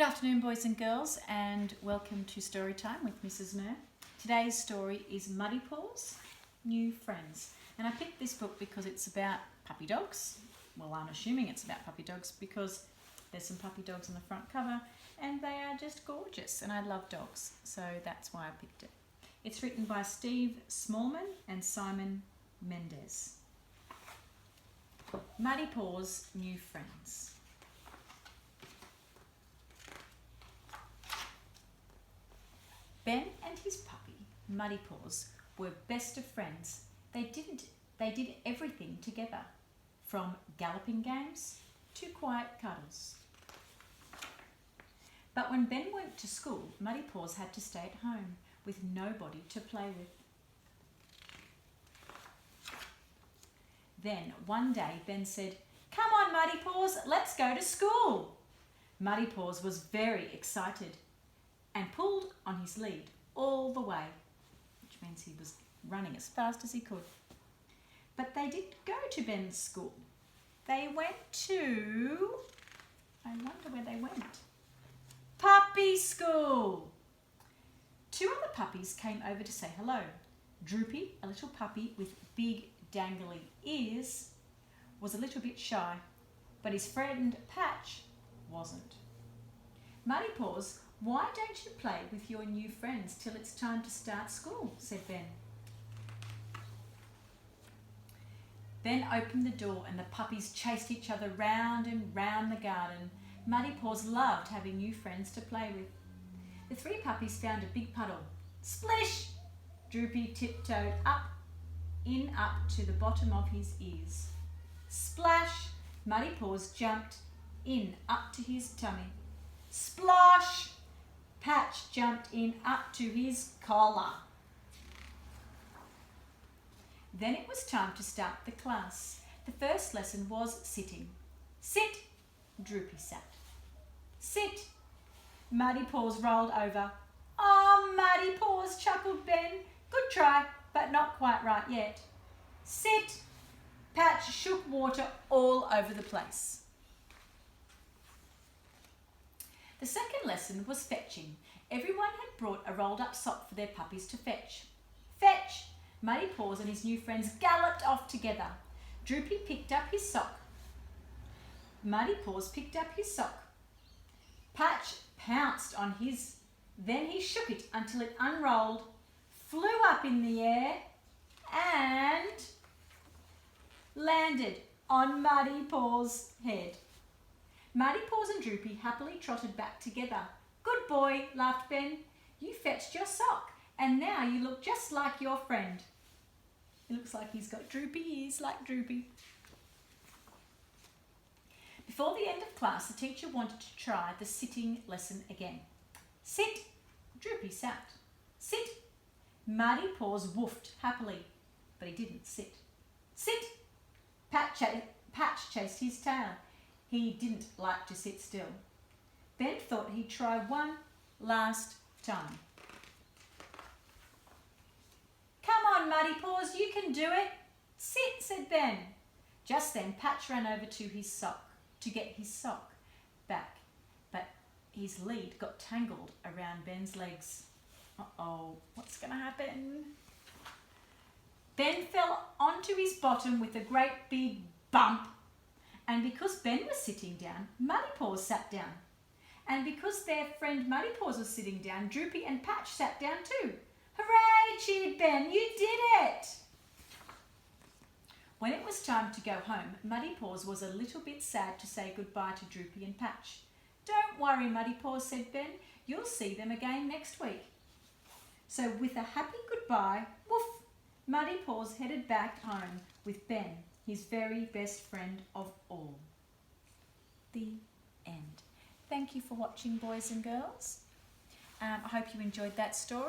afternoon, boys and girls, and welcome to Story Time with Mrs. Nur. Today's story is Muddy Paws, New Friends. And I picked this book because it's about puppy dogs. Well, I'm assuming it's about puppy dogs because there's some puppy dogs on the front cover and they are just gorgeous, and I love dogs, so that's why I picked it. It's written by Steve Smallman and Simon Mendes. Muddy Paws, New Friends. Ben and his puppy, Muddy Paws, were best of friends. They did everything together, from galloping games to quiet cuddles. But when Ben went to school, Muddy Paws had to stay at home with nobody to play with. Then one day Ben said, "Come on, Muddy Paws, let's go to school." Muddy Paws was very excited and pulled on his lead all the way, which means he was running as fast as he could. But they didn't go to Ben's school. They went to, I wonder where they went, puppy school. Two other puppies came over to say hello. Droopy, a little puppy with big dangly ears, was a little bit shy, but his friend Patch wasn't. "Muddy Paws, why don't you play with your new friends till it's time to start school?" said Ben. Ben opened the door and the puppies chased each other round and round the garden. Muddy Paws loved having new friends to play with. The three puppies found a big puddle. Splish! Droopy tiptoed up to the bottom of his ears. Splash! Muddy Paws jumped in up to his tummy. Splosh! Patch jumped in up to his collar. Then it was time to start the class. The first lesson was sitting. Sit! Droopy sat. Sit! Muddy Paws rolled over. "Oh, Muddy Paws," chuckled Ben. "Good try, but not quite right yet." Sit! Patch shook water all over the place. The second lesson was fetching. Everyone had brought a rolled up sock for their puppies to fetch. Fetch! Muddy Paws and his new friends galloped off together. Droopy picked up his sock. Muddy Paws picked up his sock. Patch pounced on his, then he shook it until it unrolled, flew up in the air and landed on Muddy Paws' head. Muddy Paws and Droopy happily trotted back together. "Good boy," laughed Ben. "You fetched your sock and now you look just like your friend." It looks like he's got droopy ears like Droopy. Before the end of class, the teacher wanted to try the sitting lesson again. Sit! Droopy sat. Sit! Muddy Paws woofed happily, but he didn't sit. Sit! Patch chased his tail. He didn't like to sit still. Ben thought he'd try one last time. "Come on, Muddy Paws, you can do it." "Sit," said Ben. Just then Patch ran over to his sock to get his sock back, but his lead got tangled around Ben's legs. Uh-oh, what's going to happen? Ben fell onto his bottom with a great big bump. And because Ben was sitting down, Muddy Paws sat down. And because their friend Muddy Paws was sitting down, Droopy and Patch sat down too. "Hooray!" cheered Ben. "You did it!" When it was time to go home, Muddy Paws was a little bit sad to say goodbye to Droopy and Patch. "Don't worry, Muddy Paws," said Ben. "You'll see them again next week." So with a happy goodbye, woof, Muddy Paws headed back home with Ben, his very best friend of all. The end. Thank you for watching, boys and girls. I hope you enjoyed that story.